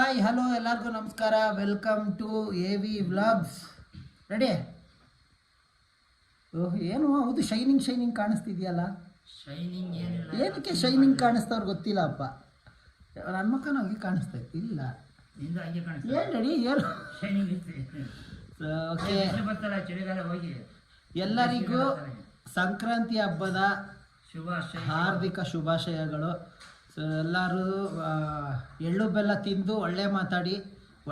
Hi hello ಎಲ್ಲರಿಗೂ ನಮಸ್ಕಾರ. Welcome to AV vlogs. Ready? ಓಹ್ ಏನು ಹೌದು, ಶೈನಿಂಗ್ ಕಾಣಿಸ್ತಿದೆಯಲ್ಲ. ಶೈನಿಂಗ್ ಏನಿಲ್ಲ, ಏನಕ್ಕೆ ಶೈನಿಂಗ್ ಕಾಣಿಸ್ತವ್ರು ಗೊತ್ತಿಲ್ಲ ಅಪ್ಪ. ನನ್ನ ಮಕ್ಕನ ಹೋಗಿ ಕಾಣಿಸ್ತಾ ಇಲ್ಲ. ಏನು ರೆಡಿ ಏನು ಓಕೆ. ಎಲ್ಲರಿಗೂ ಸಂಕ್ರಾಂತಿ ಹಬ್ಬದ ಹಾರ್ದಿಕ ಶುಭಾಶಯಗಳು. ಸೊ ಎಲ್ಲರೂ ಎಳ್ಳು ಬೆಲ್ಲ ತಿಂದು ಒಳ್ಳೆ ಮಾತಾಡಿ.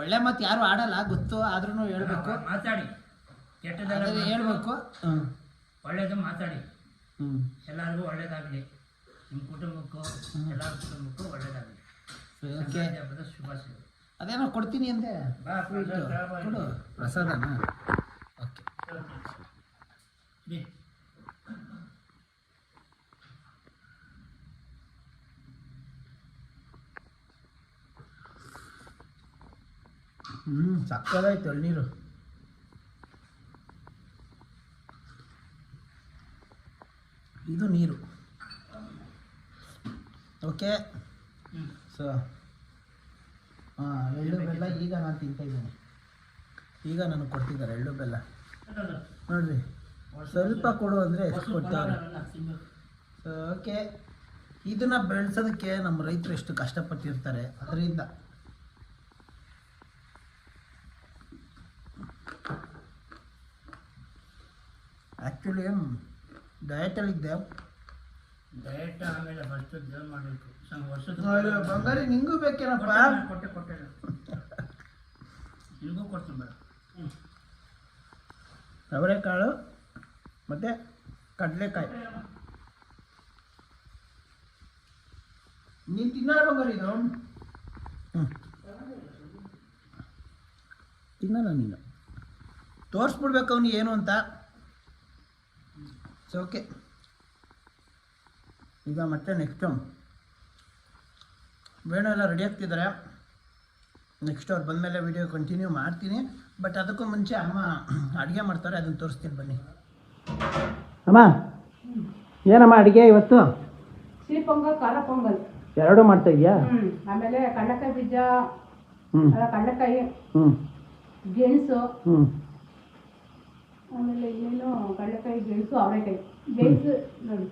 ಒಳ್ಳೆ ಮಾತು ಯಾರು ಆಡಲ್ಲ ಗೊತ್ತು, ಆದ್ರೂ ಹೇಳ್ಬೇಕು, ಮಾತಾಡಿ, ಕೆಟ್ಟದೆಲ್ಲ ಹೇಳ್ಬೇಕು. ಒಳ್ಳೇದು ಮಾತಾಡಿ. ಎಲ್ಲರಿಗೂ ಒಳ್ಳೇದಾಗಲಿ, ನಿಮ್ಮ ಕುಟುಂಬಕ್ಕೂ ಎಲ್ಲರ ಕುಟುಂಬಕ್ಕೂ ಒಳ್ಳೇದಾಗಲಿ. ಓಕೆ, ಹಬ್ಬದ ಶುಭಾಶಯ. ಅದೇನೋ ಕೊಡ್ತೀನಿ ಅಂದೆ, ಕೊಡು ಪ್ರಸಾದನ. ಓಕೆ ಸಕ್ಕದಾಯ್ತು ಎಳ್ನೀರು. ಇದು ನೀರು. ಓಕೆ. ಸೊ ಎಳ್ಳು ಬೆಲ್ಲ ಈಗ ನಾನು ತಿಂತಾ ಇದ್ದೀನಿ. ಈಗ ನನಗೆ ಕೊಡ್ತಿದ್ದಾರೆ ಎಳ್ಳು ಬೆಲ್ಲ. ನೋಡ್ರಿ, ಸ್ವಲ್ಪ ಕೊಡು ಅಂದರೆ ಎಷ್ಟು ಕೊಡ್ತಾರೆ. ಸೊ ಓಕೆ, ಇದನ್ನು ಬೆಳೆಸೋದಕ್ಕೆ ನಮ್ಮ ರೈತರು ಎಷ್ಟು ಕಷ್ಟಪಟ್ಟಿರ್ತಾರೆ. ಅದರಿಂದ ಆ್ಯಕ್ಚುಲಿ ಡಯಟಲ್ಲಿದ್ದೆ. ಡಯಟ್ ಆಮೇಲೆ ಫಸ್ಟ್ ದೇವ್ರು ಮಾಡಬೇಕು. ಬಂಗಾರಿ ನಿಂಗೂ ಬೇಕೇನಪ್ಪ? ಕೊಟ್ಟೆ ನಿಮಗೂ ಕೊಡ್ತೀನಿ ಬೇಡ. ಅವರೆಕಾಳು ಮತ್ತು ಕಡಲೆಕಾಯಿ ನೀನು ತಿನ್ನಲ್ಲ ಬಂಗಾರಿ? ಇದು ತಿನ್ನಲ್ಲ ನೀನು. ತೋರಿಸ್ಬಿಡ್ಬೇಕು ಅವನಿಗೆ ಏನು ಅಂತ. ಸೊ ಓಕೆ, ಈಗ ಮತ್ತೆ ನೆಕ್ಸ್ಟು ವೇಣು ಎಲ್ಲ ರೆಡಿ ಆಗ್ತಿದ್ದಾರೆ. ನೆಕ್ಸ್ಟ್ ಅವ್ರು ಬಂದಮೇಲೆ ವಿಡಿಯೋ ಕಂಟಿನ್ಯೂ ಮಾಡ್ತೀನಿ. ಬಟ್ ಅದಕ್ಕೂ ಮುಂಚೆ ಅಮ್ಮ ಅಡುಗೆ ಮಾಡ್ತಾರೆ, ಅದನ್ನು ತೋರಿಸ್ತೀನಿ ಬನ್ನಿ. ಅಮ್ಮ, ಏನಮ್ಮ ಅಡುಗೆ ಇವತ್ತು? ಸಿಹಿ ಪೊಂಗಲ್, ಖಾರ ಪೊಂಗಲ್ ಎರಡೂ ಮಾಡ್ತಾ ಇದೆಯಾ? ಆಮೇಲೆ ಕಡಲೆಕಾಯಿ ಬೀಜ, ಕಡಲೆಕಾಯಿ, ಗೆಣಸು, ಆಮೇಲೆ ಇನ್ನೇನು ಕಡಲೆಕಾಯಿ, ಗೆಣಸು, ಅವರೆಕಾಯಿ ಬೇಯಿಸಿ ನೋಡಿ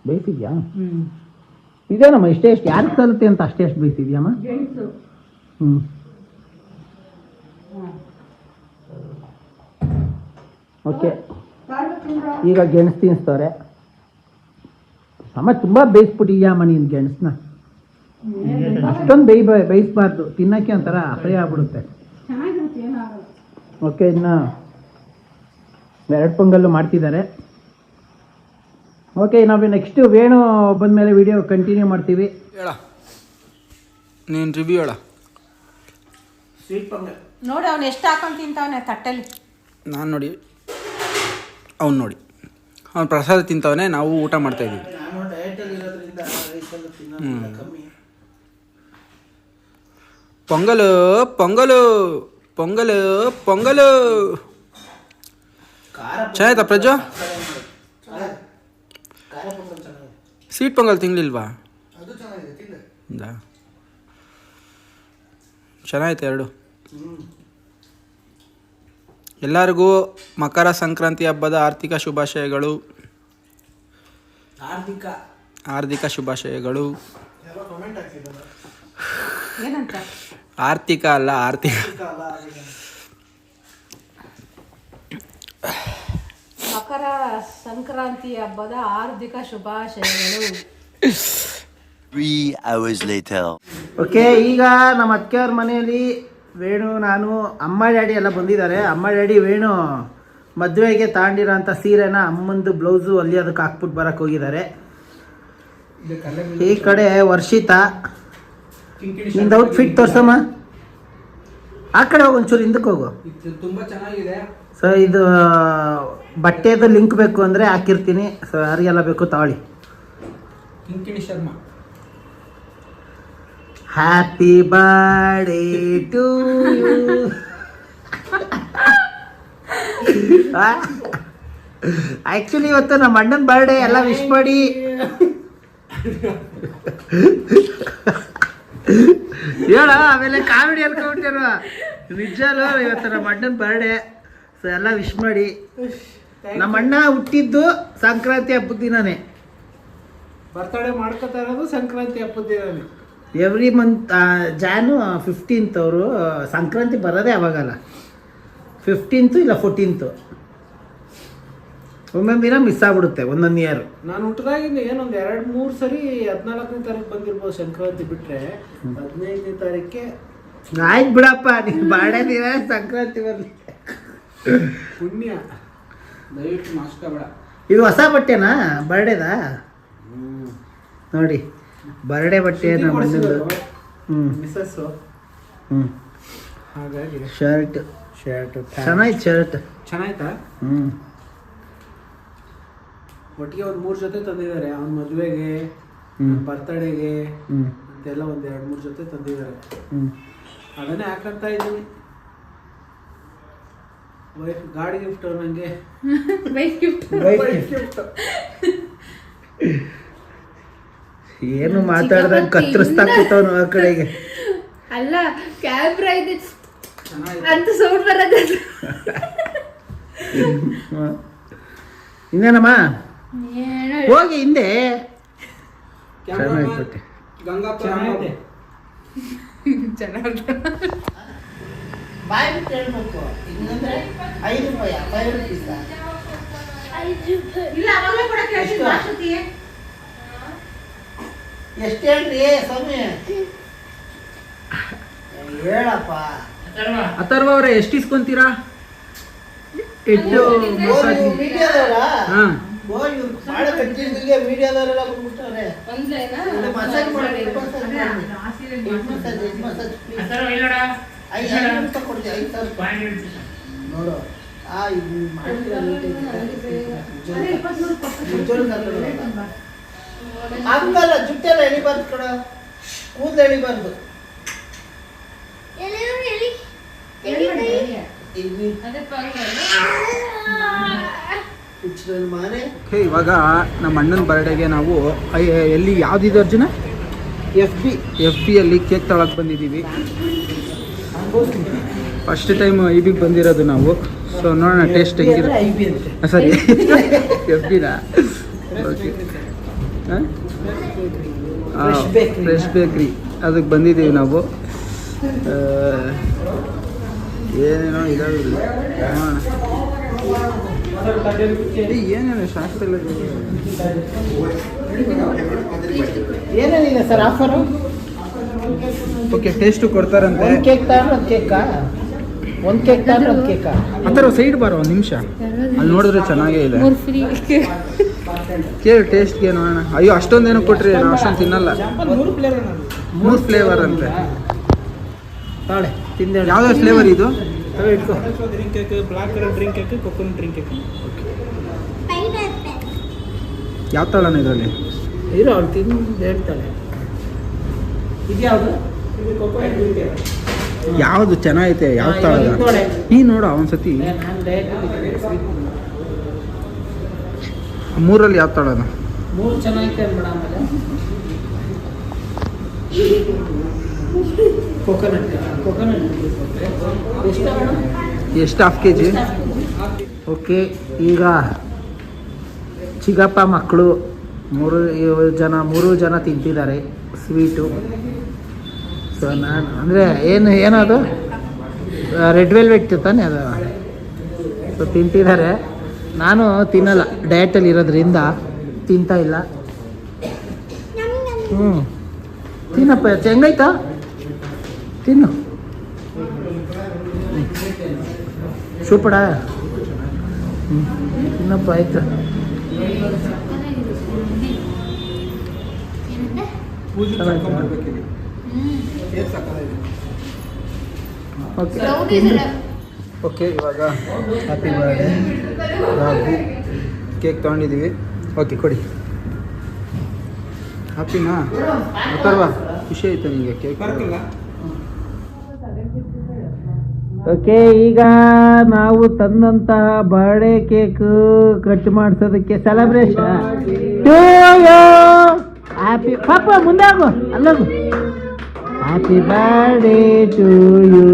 ಬೇಯಿಸಿದ್ಯಾ? ಇದೇನಮ್ಮ ಇಷ್ಟೇ ಎಷ್ಟು ಯಾರು ತರುತ್ತೆ ಅಂತ ಅಷ್ಟೇ ಎಷ್ಟು ಬೇಯಿಸಿದ್ಯಮ್ಮ? ಗೆಣಸು. ಓಕೆ, ಈಗ ಗೆಣಸು ತಿನ್ನಿಸ್ತವ್ರೆ. ಅಮ್ಮ ತುಂಬ ಬೇಯಿಸ್ಬಿಟ್ಟಿದ್ಯಮ್ಮ ನೀನು ಗೆಣಸನ್ನ. ಅಷ್ಟೊಂದು ಬೇಯಿಸ್ಬಾರ್ದು, ತಿನ್ನೋಕ್ಕೆ ಒಂಥರ ಅಸಹ್ಯ ಆಗ್ಬಿಡುತ್ತೆ. ಓಕೆ, ಇನ್ನು ಎರಡು ಪೊಂಗಲ್ಲು ಮಾಡ್ತಿದ್ದಾರೆ. ಓಕೆ, ನಾವು ನೆಕ್ಸ್ಟ್ ವೇಣು ಬಂದಮೇಲೆ ವಿಡಿಯೋ ಕಂಟಿನ್ಯೂ ಮಾಡ್ತೀವಿ. ಹೇಳ ನೀನು ರಿವ್ಯೂ ಹೇಳ. ಸ್ವೀಟ್ ಪೊಂಗಲ್ ನೋಡಿ, ಅವ್ನು ಎಷ್ಟು ಹಾಕೊಂಡು ತಿಂತಾವನೆ ತಟ್ಟೆಲಿ. ನಾನು ನೋಡಿ, ಅವ್ನು ನೋಡಿ, ಅವ್ನು ಪ್ರಸಾದ ತಿಂತವನೆ, ನಾವು ಊಟ ಮಾಡ್ತಾಯಿದ್ದೀವಿ. ನಾನು ಡಯಟಲ್ಲಿ ಇರೋದ್ರಿಂದ ಕಮ್ಮಿ. ಪೊಂಗಲು ಪೊಂಗಲು ಪೊಂಗಲು ಪೊಂಗಲು ಚೆನ್ನಾಯ್ತಾ ಪ್ರಜ್ಜು? ಸ್ವೀಟ್ ಪೊಂಗಲ್ ತಿನ್ನಲಿಲ್ವಾ? ಚೆನ್ನಾಯ್ತು ಎರಡು. ಎಲ್ಲರಿಗೂ ಮಕರ ಸಂಕ್ರಾಂತಿ ಹಬ್ಬದ ಆರ್ಥಿಕ ಶುಭಾಶಯಗಳು. ಆರ್ಥಿಕ ಶುಭಾಶಯಗಳು. ಏನಂತ? ಆರ್ಥಿಕ ಅಲ್ಲ, ಆರ್ಥಿಕ. ಮಕರ ಸಂಕ್ರಾಂತಿ ಹಬ್ಬದ ಹಾರ್ದಿಕ ಶುಭಾಶಯಗಳು. 3 hours later. ಓಕೆ, ಈಗ ನಮ್ಮ ಅತ್ತೆಯವ್ರ ಮನೆಯಲ್ಲಿ ವೇಣು, ನಾನು, ಅಮ್ಮ ಡ್ಯಾಡಿ ಎಲ್ಲ ಬಂದಿದ್ದಾರೆ. ಅಮ್ಮ ಡ್ಯಾಡಿ ವೇಣು ಮದುವೆಗೆ ತಗೊಂಡಿರೋ ಅಂಥ ಸೀರೆನ ಅಮ್ಮಂದು ಬ್ಲೌಸು ಅಲ್ಲಿ ಅದಕ್ಕೆ ಹಾಕ್ಬಿಟ್ಟು ಬರಕ್ಕೆ ಹೋಗಿದ್ದಾರೆ. ಈ ಕಡೆ ವರ್ಷಿತಾ, ನಿಂದು ಔಟ್ಫಿಟ್ ತೋರ್ಸಮ್ಮ. ಆ ಕಡೆ ಹೋಗಿ ಒಂಚೂರು ಹಿಂದಕ್ಕೆ ಹೋಗು. ತುಂಬ ಚೆನ್ನಾಗಿದೆ. ಸೊ ಇದು ಬಟ್ಟೆದು ಲಿಂಕ್ ಬೇಕು ಅಂದರೆ ಹಾಕಿರ್ತೀನಿ. ಸೊ ಯಾರಿಗೆಲ್ಲ ಬೇಕು ತಗೊಳ್ಳಿ. Kinkini Sharma. Happy birthday to you. Actually ಇವತ್ತು ನಮ್ಮ ಅಣ್ಣನ ಬರ್ಡೇ, ಎಲ್ಲ ವಿಶ್ ಮಾಡಿ. ಹೇಳ ಆಮೇಲೆ ಕಾಮಿಡಿ ಅನ್ಕೊಂಡ್ಬಿಟ್ಟಿರುವ ನಿಜಾಲು ಇವತ್ತು ನಮ್ಮ ಅಣ್ಣನ ಬರ್ಡೇ. ಸೊ ಎಲ್ಲ ವಿಶ್ ಮಾಡಿ. ನಮ್ಮ ಅಣ್ಣ ಹುಟ್ಟಿದ್ದು ಸಂಕ್ರಾಂತಿ ಹಬ್ಬದ ದಿನನೇ. ಬರ್ತಡೇ ಮಾಡ್ಕೊತಾ ಇರೋದು ಸಂಕ್ರಾಂತಿ ಹಬ್ಬದ ದಿನನೇ. ಎವ್ರಿ ಮಂತ್ ಜಾನು 15th ಅವರು ಸಂಕ್ರಾಂತಿ ಬರೋದೇ ಅವಾಗಲ್ಲ. 15th ಇಲ್ಲ 14th ಒಂದೊಂದು ದಿನ ಮಿಸ್ ಆಗ್ಬಿಡುತ್ತೆ ಒಂದೊಂದು ಇಯರ್. ನಾನು ಹುಟ್ಟದಾಗಿಂದ ಏನೊಂದು 2-3 ಸರಿ 14ನೇ ತಾರೀಕು ಬಂದಿರ್ಬೋದು ಸಂಕ್ರಾಂತಿ ಬಿಟ್ರೆ 15ನೇ ತಾರೀಕೆ ಆಯ್ತು ಬಿಡಪ್ಪ, ನೀನು ಬಾಡೇ ದಿನ ಸಂಕ್ರಾಂತಿ ಬರಲಿ. ಪುಣ್ಯ. ದಯವಿಟ್ಟು ಮಾಸ್ಕೋಬೇಡ. ಇದು ಹೊಸ ಬಟ್ಟೆನಾ ಬರ್ಡೇದ? ನೋಡಿ ಬರ್ಡೇ ಬಟ್ಟೆ ನಮ್ಮ ಅಣ್ಣಂದು. ಮಿಸ್ಸಸ್ಸು. ಹಾಗಾಗಿ ಶರ್ಟ್ ಶರ್ಟ್ ಚೆನ್ನಾಯ್ತು ಶರ್ಟ್. ಚೆನ್ನಾಯ್ತಾ? ಒಟ್ಟಿಗೆ ಒಂದು 3 ಜೊತೆ ತಂದಿದ್ದಾರೆ. ಅವನ ಮದುವೆಗೆ, ಬರ್ತಡೇಗೆ ಅಂತೆಲ್ಲ ಒಂದು 2-3 ಜೊತೆ ತಂದಿದ್ದಾರೆ. ಅದನ್ನೇ ಹಾಕಂತ ಇದ್ದೀನಿ. ವೈಫ್ ಗಾಡಿ ಗಿಫ್ಟ್ ನನಗೆ. Wife gift. ಗಿಫ್ಟ್ ಏನು ಮಾತಾಡ್ದಂಗೆ ಕತ್ತರಿಸ್ತಾ ಕೂತವನು ಆ ಕಡೆಗೆ. ಅಲ್ಲ ಕ್ಯಾಮ್ರಾ ಇದೆ ಅಂತ ಸೌಂಡ್ ಬರೋದು. ಇನ್ನೇನಮ್ಮ ಏನೋ ಹೋಗಿ ಹಿಂದೆ. ಕ್ಯಾಮ್ರಾಮನ್ ಚೆನ್ನಾಗಿ ಗಂಗಾಪ್ಪ ಚೆನ್ನಾಗಿದೆ. ಚೆನ್ನಾಗಿ ಬಾಯ್ ಬಿಟ್ಟು ಹೇಳ್ಬೇಕು. ಇನ್ನಂದ್ರೆ 5 ರೂಪಾಯಿ 5 rupees. ಇಲ್ಲ ಅವಾಗಲೇ ಕೂಡ ಕೇಳ್ತೀನಿ ಮಾಸ್ತಿ. ಎಷ್ಟು ಹೇಳ್ರಿ ಸ್ವಾಮಿ? ಹೇಳಪ್ಪ. ಅಥರ್ವ ಅವರೇ ಎಷ್ಟು ಇಸ್ಕೊಂತೀರಾ? ಎಷ್ಟು ಮಸಾಜ್? ಮೀಡಿಯಾದವರಾ? ಹಾಂ, ಓ ಇವ್ರು ಭಾಳ ಕಟ್ಟಿಗೆ ಮೀಡಿಯಾದವರೆಲ್ಲ ಬಂದ್ಬಿಟ್ಟವ್ರೆ. ಒಂದ್ಲೇನಾ ಮಸಾಜ್ ಮಾಡಿ ಮಸಾಜ್ ಐದು ರೂಪಾಯಿ ಕೊಡ್ತೀವಿ. 5,000 ನೋಡು. ಇದು ಮಾಡ್ತೀರ ಹಂಗಲ್ಲ, ಜುಟ್ಟೆಲ್ಲ ಎಳಿಬಾರ್ದು ಕಣ, ಕೂದಲು ಎಳಿಬಾರ್ದು. ಓಕೆ, ಇವಾಗ ನಮ್ಮ ಅಣ್ಣನ ಬರ್ಡೇಗೆ ನಾವು ಎಲ್ಲಿ ಯಾವ್ದಿದೆ ಅರ್ಜುನ? ಎಫ್ ಬಿಯಲ್ಲಿ ಕೇಕ್ ತಗೊಳಕ್ಕೆ ಬಂದಿದ್ದೀವಿ. ಫಸ್ಟ್ ಟೈಮ್ IBಗೆ ಬಂದಿರೋದು ನಾವು. ಸೊ ನೋಡೋಣ ಟೇಸ್ಟ್ ಹೆಂಗಿದೆ. ಸರಿ, ಎಫ್ ಬಿನ. ಓಕೆ, ಫ್ರೆಶ್ ಬೇಕ್ರಿ ಅದಕ್ಕೆ ಬಂದಿದ್ದೀವಿ ನಾವು. ಏನೇನೋ ಇದಾವಿಲ್ಲ, ನೋಡೋಣ. ಏನೇನು ಶಾಸ್ತ್ರ ಎಲ್ಲ ಏನೇನಿದೆ ಸರ್ ಆಫರು? ಓಕೆ, ಟೇಸ್ಟು ಕೊಡ್ತಾರಂತೆ. ಒಂದು ಕೇಕ್ ತಗೊಂಡ್ರೆ ಒಂದು ಕೇಕಾ? ಒಂದು ಕೇಕ್ ತಗೊಂಡ್ರೆ ಒಂದು ಕೇಕಾ? ಆ ಥರ ಸೈಡ್ ಬಾರೋ ಒಂದು ನಿಮಿಷ, ಅಲ್ಲಿ ನೋಡಿದ್ರೆ ಚೆನ್ನಾಗೇ ಇದೆ. ಕೇಳಿ ಟೇಸ್ಟ್ಗೆ ನೋಡೋಣ. ಅಯ್ಯೋ ಅಷ್ಟೊಂದೇನೋ ಕೊಟ್ರಿ, ನಾವು ಅಷ್ಟೊಂದು ತಿನ್ನಲ್ಲ. 3 ಫ್ಲೇವರ್ ಅಂತೆ. ತಾಳೆ ತಿಂದೆ. ಯಾವ್ಯಾವ ಫ್ಲೇವರ್ ಇದು? ಇಟ್ಕೋ. Drink cake, black colour drink cake, coconut drink cake. ಯಾವ ತಳನ ಇದರಲ್ಲಿ? ಇರೋ ಅವ್ಳು ತಿಂದು ಹೇಳ್ತಾಳೆ. ಇದ್ಯಾವುದು? ಇದು ಕೊಕೊನಟ್ ಡ್ರಿಂಕ್ ಕೇಕ್. ಯಾವುದು ಚೆನ್ನಾಗೈತೆ? ಯಾವ ತಳ? ನೀ ನೋಡು ಒಂದ್ಸತಿ. ನಾನು ಡಯಟ್ 3ರಲ್ಲಿ ಯಾವ ತಳನ? 3 ಚೆನ್ನಾಗೈತೆ ಅನ್ಬೇಡ. ಆಮೇಲೆ ಕೊಕೊನಟ್ ಎಷ್ಟು ಹಾಫ್ kg? ಓಕೆ, ಈಗ ಚಿಕ್ಕಪ್ಪ ಮಕ್ಕಳು 3 ಜನ ತಿಂತಿದ್ದಾರೆ ಸ್ವೀಟು. ಸೊ ನಾನು ಅಂದರೆ ಏನದು ರೆಡ್ ವೆಲ್ವೆಟ್ ತಾನೆ ಅದು. ಸೊ ತಿಂತಿದ್ದಾರೆ. ನಾನು ತಿನ್ನಲ್ಲ, ಡಯಟಲ್ಲಿ ಇರೋದ್ರಿಂದ ತಿಂತಾ ಇಲ್ಲ. ತಿನ್ನಪ್ಪ, ಹೆಂಗೈತಾ? ತಿನ್ನು. ಸೂಪಡ. ತಿನ್ನಪ್ಪ, ಆಯ್ತು. ಓಕೆ, ಇವಾಗ ಹ್ಯಾಪಿ ಬರ್ಡೇ ರಾಘು. ಕೇಕ್ ತೊಗೊಂಡಿದ್ದೀವಿ. ಓಕೆ, ಕೊಡಿ. ಹ್ಯಾಪಿನಾ? ಅಥರ್ವ ಖುಷಿ ಆಯ್ತಾ ನಿಮಗೆ ಕೇಕ್? ಬರ್ತಿಲ್ಲ. ಓಕೆ, ಈಗ ನಾವು ತಂದಂತಹ ಬರ್ಡೇ ಕೇಕ್ ಕಟ್ ಮಾಡಿಸೋದಕ್ಕೆ ಸೆಲೆಬ್ರೇಷನ್. ಹ್ಯಾಪಿ ಪಾಪ ಮುಂದೆ ಆಗು, ಅಲ್ಲಗು ಹ್ಯಾಪಿ ಬರ್ಡೇ ಟು ಯು.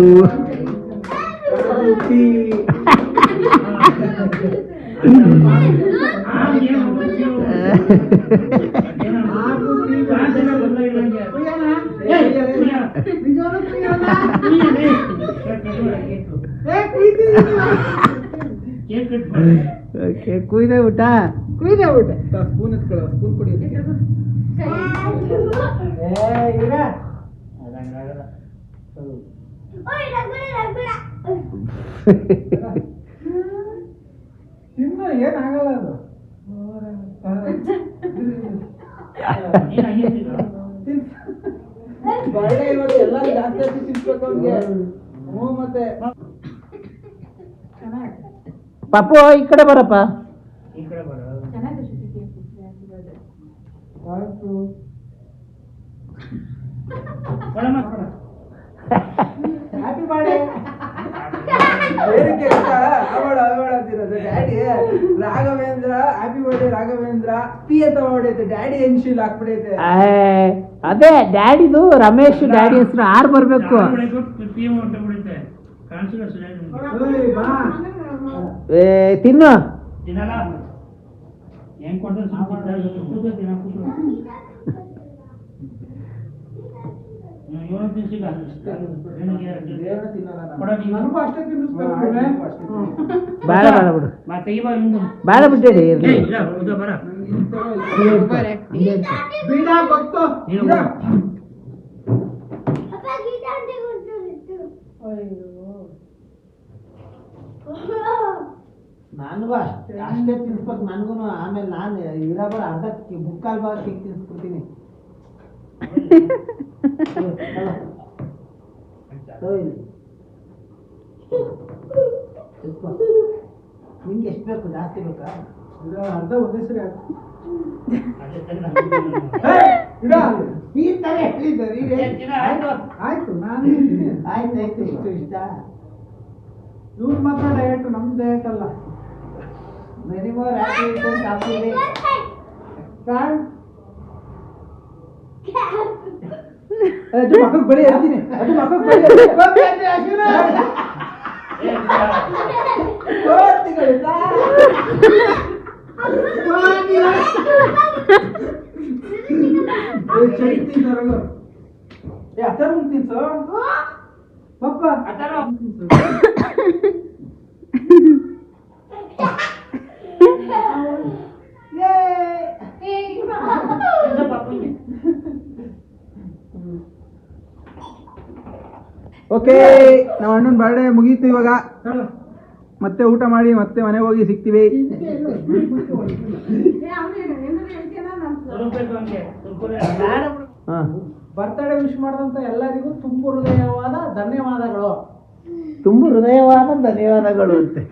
ಕುಯ್ದೆ ಊಟ ಸ್ಪೂನ್ ಎತ್ಕೊಳ್ಳೋ, ಸ್ಪೂನ್ ಕೊಡಿ. ತಿನ್ನು, ಏನಾಗಲ್ಲ ಅದು. ಬರ್ಡೇ ಇವತ್ತು ಎಲ್ಲರೂ ಜಾಸ್ತಿ ಜಾಸ್ತಿ ತಿನ್ಸ್ಬೇಕು ಅವ್ನಿಗೆ. ಹ್ಞೂ ಮತ್ತೆ ಪಾಪು ಈ ಕಡೆ ಬರಪ್ಪ. ಈ ಕಡೆ ಬರೋ. Happy birthday. ಬೇರೆ ಅವಾರ್ಡ್ ಅಂತಿರೋದು. Daddy Raghavendra, happy birthday Raghavendra P ಅಂತ ಹೊಡೈತೆ. ಡ್ಯಾಡಿ ಎನ್ಶೀಲ್ ಹಾಕ್ಬಿಡೈತೆ. ಅದೇ ಡ್ಯಾಡಿದು ರಮೇಶ್, ಡ್ಯಾಡಿ ಹೆಸರು ಆರ್ ಬರ್ಬೇಕು. ಓಯ್, ಬಾ. ತಿನ್ನು. ತಿನ್ನಲ್ಲ ಹೆಂಗ್ ಕೊಡ್ತಾರೆ ನನಗೂ ಅಷ್ಟೇ ತಿನ್ನಿಸ್ಬೇಕು ಬಿಡೆ. ಬೇಡ ಬೇಡ ಬಿಡು, ಬೇಡ ಬಿಟ್ಟೇಡಿ ಇರ್ಲಿ. ಬೀಡ ಗೊತ್ತು. ನನಗೂ ಅಷ್ಟೇ ತಿನ್ಸ್ಬೇಕು ನನಗೂ. ಆಮೇಲೆ ನಾನು ಇರೋಬರ ಅರ್ಧ ಮುಕ್ಕಾಲು ಭಾಗ ಕೇಕ್ ತಿನ್ಸ್ಬಿಡ್ತೀನಿ. ನಿಂಗೆ ಎಷ್ಟು ಬೇಕು? ಜಾಸ್ತಿ ಬೇಕಾ? ಇದು ಅರ್ಧ ಒಂದೇ ಸರಿ ಹಾಕು. ಆಯ್ತು, ನಾನು ತಿಂತೀನಿ. ಆಯ್ತಾಯ್ತು. ಇಷ್ಟು ಇಷ್ಟ. ಇವ್ರು ಮಾತ್ರ ಡಯಟ್, ನಮ್ ಡಯಟ್ ಅಲ್ಲ. Many more happy coffee. ಅದು ಮಕ್ಕಳು ಬಳಿ ಹೇಳ್ತೀನಿ. ಅದು ಮಕ್ಕಳು ಬಳಿ ಅತ್ತಾರ ತಿನ್ಸೋ ಪಪ್ಪ. ಓಕೆ, ನಮ್ಮ ಅಣ್ಣನ ಬರ್ಡೇ ಮುಗೀತು. ಇವಾಗ ಮತ್ತೆ ಊಟ ಮಾಡಿ ಮತ್ತೆ ಮನೆಗೆ ಹೋಗಿ ಸಿಗ್ತೀವಿ. ಬರ್ತ್ಡೇ ವಿಶ್ ಮಾಡಿದಂತ ಎಲ್ಲರಿಗೂ ತುಂಬ ಹೃದಯವಾದ ಧನ್ಯವಾದಗಳು. ತುಂಬ ಹೃದಯವಾದ ಧನ್ಯವಾದಗಳು ಅಂತೆ.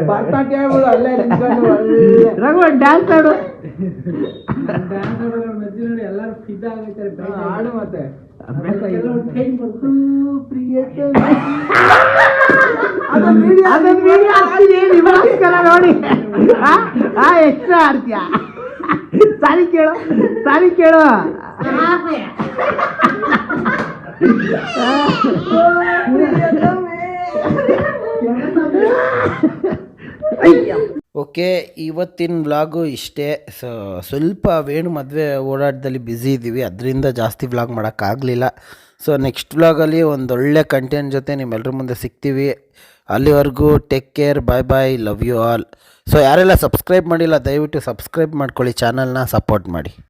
ಭರತನಾಟ್ಯ ಹೇಳ್ಬೋದು ಅಲ್ಲೇ ನಿಂತ್ಕೊಂಡು ಒಳ್ಳೆ ರಘುವನ್ ಡ್ಯಾನ್ಸ್ ಆಡು. ಡ್ಯಾನ್ಸ್ ಮೆಜ್ಜಿ ನೋಡಿ ಎಲ್ಲರೂ ಫಿದಾ ಆಗೈತಾರೆ. ಆಡು ಮತ್ತೆ ಅದೊಂದು ವಿಡಿಯೋ ಹಾಕ್ತೀನಿ ನಿಮಗೋಸ್ಕರ ನೋಡಿ. ಎಕ್ಸ್ಟ್ರಾ ಆಡ್ತೀಯ? ಸಾರಿ ಕೇಳು, ಸಾರಿ ಕೇಳು. ಓಕೆ, ಇವತ್ತಿನ ವ್ಲಾಗು ಇಷ್ಟೇ. ಸ್ವಲ್ಪ ವೇಣು ಮದುವೆ ಓಡಾಟದಲ್ಲಿ ಬ್ಯುಸಿ ಇದ್ದೀವಿ, ಅದರಿಂದ ಜಾಸ್ತಿ ವ್ಲಾಗ್ ಮಾಡೋಕ್ಕಾಗಲಿಲ್ಲ. ಸೊ ನೆಕ್ಸ್ಟ್ ವ್ಲಾಗಲ್ಲಿ ಒಂದೊಳ್ಳೆ ಕಂಟೆಂಟ್ ಜೊತೆ ನಿಮ್ಮೆಲ್ಲರ ಮುಂದೆ ಸಿಗ್ತೀವಿ. ಅಲ್ಲಿವರೆಗೂ take care, bye bye, love you all. So ಯಾರೆಲ್ಲ ಸಬ್ಸ್ಕ್ರೈಬ್ ಮಾಡಿಲ್ಲ ದಯವಿಟ್ಟು ಸಬ್ಸ್ಕ್ರೈಬ್ ಮಾಡ್ಕೊಳ್ಳಿ, ಚಾನಲ್ನ ಸಪೋರ್ಟ್ ಮಾಡಿ.